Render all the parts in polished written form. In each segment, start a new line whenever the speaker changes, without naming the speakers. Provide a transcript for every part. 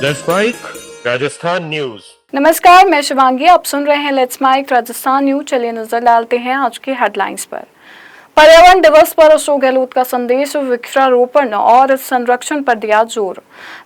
Let's mic Rajasthan news.
नमस्कार, मैं शिवांगी। आप सुन रहे हैं लेट्स माइक राजस्थान न्यूज। चलिए नजर डालते हैं आज की हेडलाइंस पर। पर्यावरण दिवस पर अशोक गहलोत का संदेश, वृक्षारोपण और संरक्षण पर दिया जोर।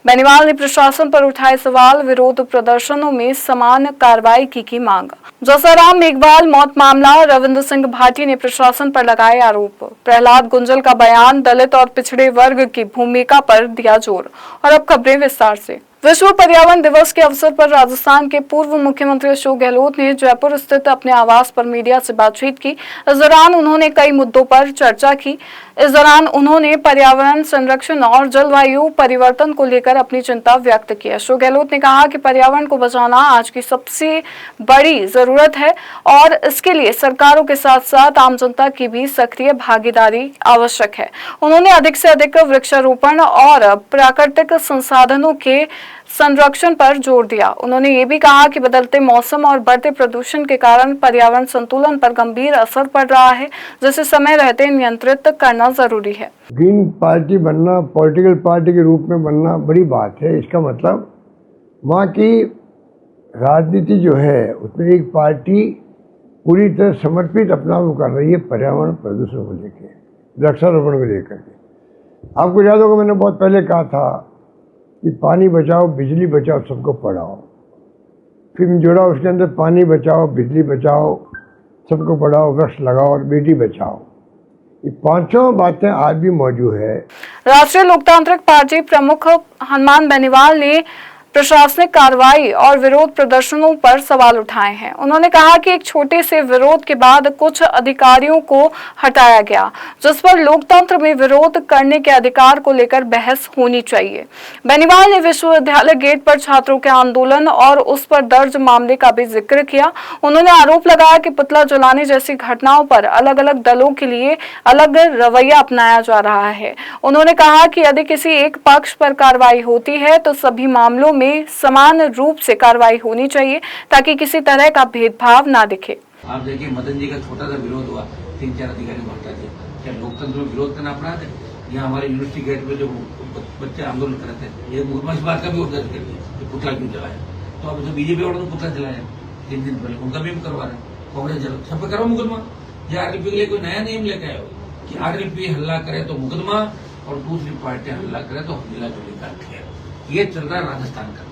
बेनीवाल ने प्रशासन पर उठाए सवाल, विरोध प्रदर्शनों में समान कार्रवाई की मांग। जसाराम मेघवाल मौत मामला, रविंद्र सिंह भाटी ने प्रशासन पर लगाए आरोप। प्रहलाद गुंजल का बयान, दलित और पिछड़े वर्ग की भूमिका पर दिया जोर। और अब खबरें विस्तार से। विश्व पर्यावरण दिवस के अवसर पर राजस्थान के पूर्व मुख्यमंत्री अशोक गहलोत ने जयपुर स्थित अपने आवास पर मीडिया से बातचीत की। इस दौरान उन्होंने कई मुद्दों पर चर्चा की। इस दौरान उन्होंने पर्यावरण संरक्षण और जलवायु परिवर्तन को लेकर अपनी चिंता व्यक्त की। अशोक गहलोत ने कहा कि पर्यावरण को बचाना आज की सबसे बड़ी जरूरत है और इसके लिए सरकारों के साथ साथ आम जनता की भी सक्रिय भागीदारी आवश्यक है। उन्होंने अधिक से अधिक वृक्षारोपण और प्राकृतिक संसाधनों के संरक्षण पर जोर दिया। उन्होंने ये भी कहा कि बदलते मौसम और बढ़ते प्रदूषण के कारण पर्यावरण संतुलन पर गंभीर असर पड़ रहा है, जिसे समय रहते नियंत्रित करना जरूरी है।
ग्रीन पार्टी बनना, पॉलिटिकल पार्टी के रूप में बनना बड़ी बात है। इसका मतलब वहाँ की राजनीति जो है उसमें एक पार्टी पूरी तरह समर्पित अपना वो कर रही है पर्यावरण प्रदूषण को लेकर, वृक्षारोपण को लेकर के। आपको याद होगा मैंने बहुत पहले कहा था कि पानी बचाओ, बिजली बचाओ, सबको पढ़ाओ। फिर जोड़ा उसके अंदर पानी बचाओ, बिजली बचाओ, सबको पढ़ाओ, वृक्ष लगाओ और बेटी बचाओ। ये पांचों बातें आज भी मौजूद है।
राष्ट्रीय लोकतांत्रिक पार्टी प्रमुख हनुमान बेनीवाल ने प्रशासनिक कार्रवाई और विरोध प्रदर्शनों पर सवाल उठाए हैं। उन्होंने कहा कि एक छोटे से विरोध के बाद कुछ अधिकारियों को हटाया गया, जिस पर लोकतंत्र में विरोध करने के अधिकार को लेकर बहस होनी चाहिए। बेनीवाल ने विश्वविद्यालय गेट पर छात्रों के आंदोलन और उस पर दर्ज मामले का भी जिक्र किया। उन्होंने आरोप लगाया कि पुतला जलाने जैसी घटनाओं पर अलग अलग दलों के लिए अलग रवैया अपनाया जा रहा है। उन्होंने कहा कि यदि किसी एक पक्ष पर कार्रवाई होती है तो सभी मामलों में समान रूप से कार्रवाई होनी चाहिए, ताकि किसी तरह का भेदभाव ना दिखे।
आप देखिए, मदन जी का छोटा सा विरोध हुआ, 3-4 अधिकारी भटका थे। क्या लोकतंत्र में विरोध करना अपराध है? यहाँ हमारे यूनिवर्सिटी गेट पे जो बच्चे आंदोलन कर रहे थे, ये मुकदमा इस बात का भी दर्ज कर दिया कि पुतला क्यों जलाया। तो अब जो बीजेपी वालों ने पुतला जलाया 3 दिन पहले, उनका भी करवा रहे हैं। कांग्रेस जला, सब पे करो मुकदमा। या आरएलपी के लिए कोई नया नियम लेके आए हो कि आरएलपी हल्ला करे तो मुकदमा और दूसरी पार्टियां हल्ला करे तो मिला जुली करती है। ये चल रहा है राजस्थान का।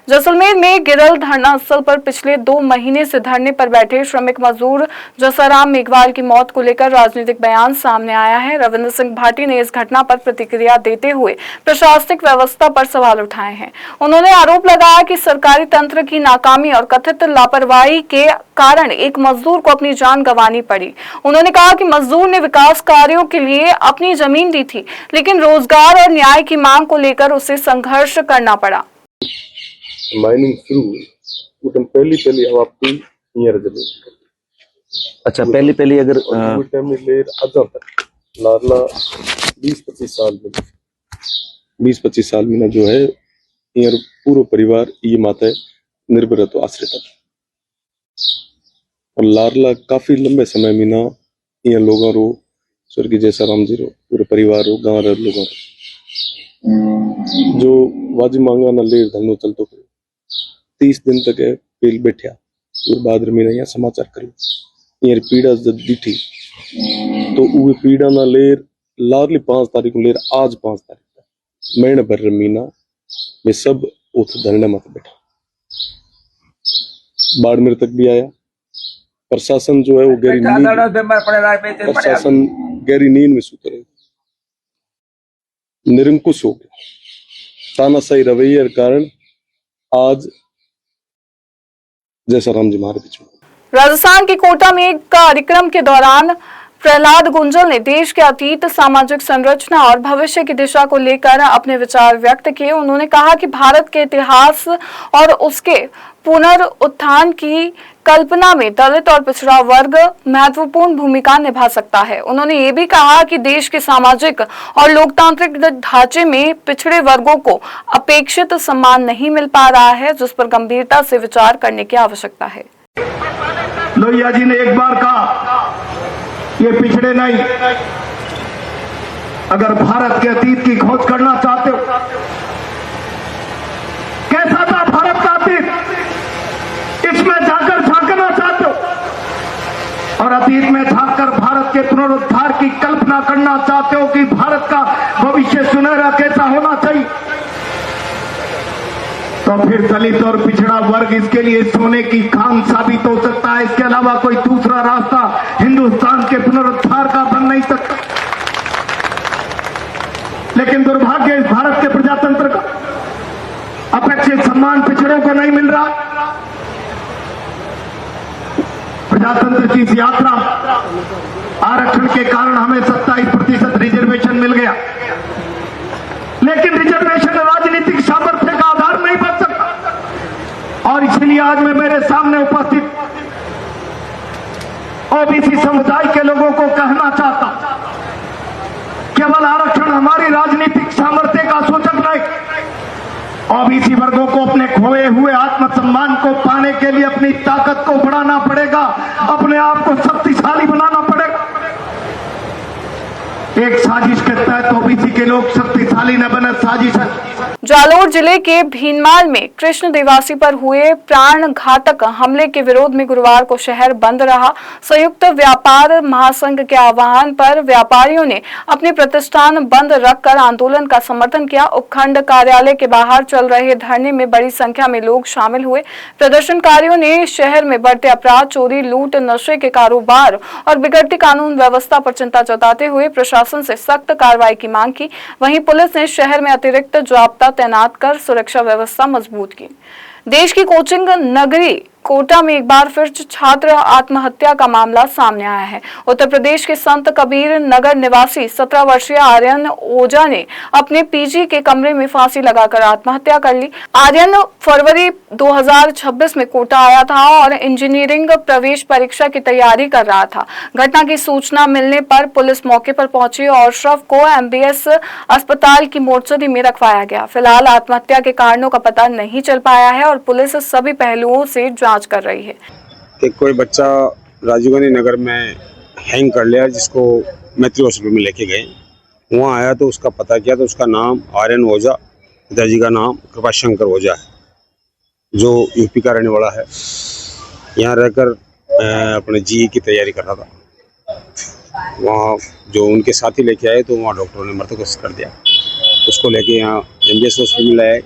जैसलमेर में गिरल धरना स्थल पर पिछले 2 महीने से धरने पर बैठे श्रमिक मजदूर जसाराम मेघवाल की मौत को लेकर राजनीतिक बयान सामने आया है। रविंद्र सिंह भाटी ने इस घटना पर प्रतिक्रिया देते हुए प्रशासनिक व्यवस्था पर सवाल उठाए हैं। उन्होंने आरोप लगाया कि सरकारी तंत्र की नाकामी और कथित लापरवाही के कारण एक मजदूर को अपनी जान गंवानी पड़ी। उन्होंने कहा कि मजदूर ने विकास कार्यों के लिए अपनी जमीन दी थी, लेकिन रोजगार और न्याय की मांग को लेकर उसे संघर्ष करना पड़ा।
माइनिंग शुरू हुई उतन पहली हम आपकी हियर जमीन।
अच्छा, पहली अगर
टाइम में लेर अजा तक लारला 20-25 साल में ना जो है हियर पूरा परिवार ये माता निर्भर तो आश्रित है। और लारला काफी लंबे समय में ना ये लोगों रो स्वर्गीय जयसाराम जी रो पूरे परिवार रो गांव रो लोगों जो वाजी मांगा ना लेर धनो चलतो 30 दिन तक है पेल बैठा और बाद में यहाँ समाचार करी यार पीड़ा जब दिठी तो वो पीड़ा ना लेर लारली 5 तारीख को लेर आज 5 तारीख तक महीने भर रमीना में सब उठ धरने मत बैठा। बाड़मेर तक भी आया। प्रशासन जो है वो गहरी नींद, प्रशासन गहरी नींद में सूत रहे, निरंकुश हो गया। तानाशाही रवैये के कारण आज जयसाराम जी हमारे बीच में।
राजस्थान के कोटा में एक कार्यक्रम के दौरान प्रहलाद गुंजल ने देश के अतीत, सामाजिक संरचना और भविष्य की दिशा को लेकर अपने विचार व्यक्त किए। उन्होंने कहा कि भारत के इतिहास और उसके पुनरुत्थान की कल्पना में दलित और पिछड़ा वर्ग महत्वपूर्ण भूमिका निभा सकता है। उन्होंने ये भी कहा कि देश के सामाजिक और लोकतांत्रिक ढांचे में पिछड़े वर्गों को अपेक्षित सम्मान नहीं मिल पा रहा है, जिस पर गंभीरता से विचार करने की आवश्यकता है।
लोहिया जी ने एक बार कहा, ये पिछड़े नहीं, अगर भारत के अतीत की खोज करना चाहते हो, करना चाहते हो और अतीत में झांककर भारत के पुनरुद्धार की कल्पना करना चाहते हो कि भारत का भविष्य सुनहरा कैसा होना चाहिए, तो फिर दलित और पिछड़ा वर्ग इसके लिए सोने की खान साबित हो सकता है। इसके अलावा कोई दूसरा रास्ता हिंदुस्तान के पुनरुद्धार का बन नहीं सकता। लेकिन दुर्भाग्य इस भारत के प्रजातंत्र का अपेक्षित सम्मान पिछड़ों को नहीं मिल रहा। प्रजातंत्र की इस यात्रा आरक्षण के कारण हमें 27% रिजर्वेशन मिल गया, लेकिन रिजर्वेशन राजनीतिक सामर्थ्य का आधार नहीं बन सकता। और इसलिए आज मैं मेरे सामने उपस्थित ओबीसी समुदाय के लोगों को कहना चाहता हूं, केवल आरक्षण हमारी राजनीतिक सामर्थ्य का सूचक नहीं, ओबीसी वर्गों को अपने खोए हुए आत्मसम्मान को पाने के लिए अपनी ताकत को बढ़ाना पड़ेगा, अपने आप को शक्तिशाली बनाना पड़ेगा। एक साजिश के तहत ओबीसी के लोग शक्तिशाली न बने, साजिश है।
जालोर जिले के भीनमाल में कृष्ण देवासी पर हुए प्राण घातक हमले के विरोध में गुरुवार को शहर बंद रहा। संयुक्त व्यापार महासंघ के आह्वान पर व्यापारियों ने अपने प्रतिष्ठान बंद रखकर आंदोलन का समर्थन किया। उपखंड कार्यालय के बाहर चल रहे धरने में बड़ी संख्या में लोग शामिल हुए। प्रदर्शनकारियों ने शहर में बढ़ते अपराध, चोरी, लूट, नशे के कारोबार और बिगड़ती कानून व्यवस्था पर चिंता जताते हुए प्रशासन से सख्त कार्रवाई की मांग की। वहीं पुलिस ने शहर में अतिरिक्त जाब्ता तैनात कर सुरक्षा व्यवस्था मजबूत की। देश की कोचिंग नगरी कोटा में एक बार फिर छात्र आत्महत्या का मामला सामने आया है। उत्तर प्रदेश के संत कबीर नगर निवासी 17 वर्षीय आर्यन ओझा ने अपने पीजी के कमरे में फांसी लगाकर आत्महत्या कर ली। आर्यन फरवरी 2026 में कोटा आया था और इंजीनियरिंग प्रवेश परीक्षा की तैयारी कर रहा था। घटना की सूचना मिलने पर पुलिस मौके पर पहुंची और शव को एमबीएस अस्पताल की मोर्चरी में रखवाया गया। फिलहाल आत्महत्या के कारणों का पता नहीं चल पाया है और पुलिस सभी पहलुओं से जांच कर रही है।
कि कोई बच्चा राजीव गांधी नगर में हैंग कर लिया, जिसको मैत्री हॉस्पिटल में लेके गए। वहाँ आया तो उसका पता किया तो उसका नाम आर्यन ओझा, पिताजी का नाम कृपाशंकर ओझा है, जो यूपी का रहने वाला है। यहाँ रहकर अपने जी की तैयारी कर रहा था। वहाँ जो उनके साथी लेके आए तो वहाँ डॉक्टरों ने मृत घोषित कर दिया। उसको लेके यहाँ एमबीएस हॉस्पिटल में लाए,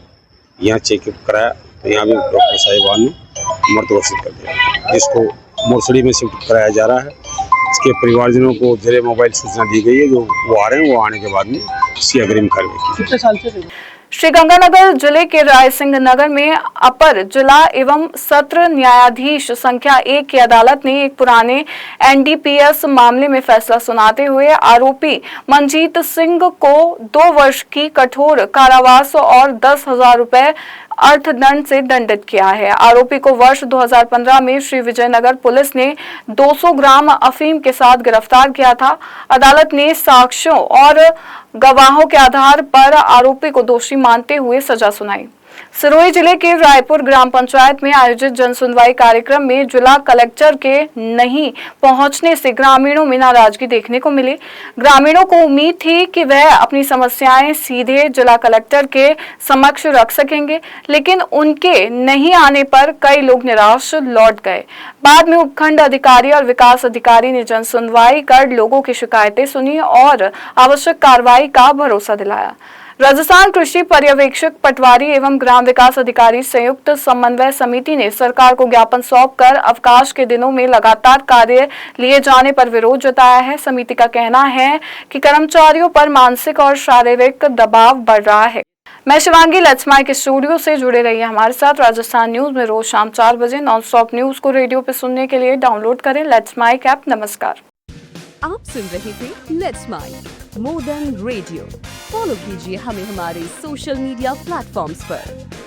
यहाँ चेकअप कराया तो यहाँ भी डॉक्टर साहिबान ने मृत घोषित कर दिया, जिसको मोर्चरी में शिफ्ट कराया जा रहा है। इसके परिवारजनों को जरिए मोबाइल सूचना दी गई है, जो वो आ रहे हैं, वो आने के बाद में इसकी अग्रिम कार्रवाई की। कितने साल से?
श्रीगंगानगर जिले के रायसिंह नगर में अपर जिला एवं सत्र न्यायाधीश संख्या 1 की अदालत ने एक पुराने एनडीपीएस मामले में फैसला सुनाते हुए आरोपी मनजीत सिंह को 2 वर्ष की कठोर कारावास और 10,000 रुपए अर्थदंड से दंडित किया है। आरोपी को वर्ष 2015 में श्री विजयनगर पुलिस ने 200 ग्राम अफीम के साथ गिरफ्तार किया था। अदालत ने साक्ष्यों और गवाहों के आधार पर आरोपी को दोषी मानते हुए सजा सुनाई। सिरोही जिले के रायपुर ग्राम पंचायत में आयोजित जनसुनवाई कार्यक्रम में जिला कलेक्टर के नहीं पहुंचने से ग्रामीणों में नाराजगी देखने को मिली। ग्रामीणों को उम्मीद थी कि वह अपनी समस्याएं सीधे जिला कलेक्टर के समक्ष रख सकेंगे, लेकिन उनके नहीं आने पर कई लोग निराश लौट गए। बाद में उपखंड अधिकारी और विकास अधिकारी ने जनसुनवाई कर लोगों की शिकायतें सुनी और आवश्यक कार्रवाई का भरोसा दिलाया। राजस्थान कृषि पर्यवेक्षक पटवारी एवं ग्राम विकास अधिकारी संयुक्त समन्वय समिति ने सरकार को ज्ञापन सौंपकर अवकाश के दिनों में लगातार कार्य लिए जाने पर विरोध जताया है। समिति का कहना है कि कर्मचारियों पर मानसिक और शारीरिक दबाव बढ़ रहा है। मैं शिवांगी लेट्स माइक के स्टूडियो से जुड़े रहिए हमारे साथ। राजस्थान न्यूज में रोज शाम 4 बजे नॉन स्टॉप न्यूज को रेडियो पे सुनने के लिए डाउनलोड करें लेट्स माइक ऐप। नमस्कार।
आप सुन रहे थे let's mike more than radio. Follow कीजिए हमें हमारे सोशल मीडिया प्लेटफॉर्म्स पर।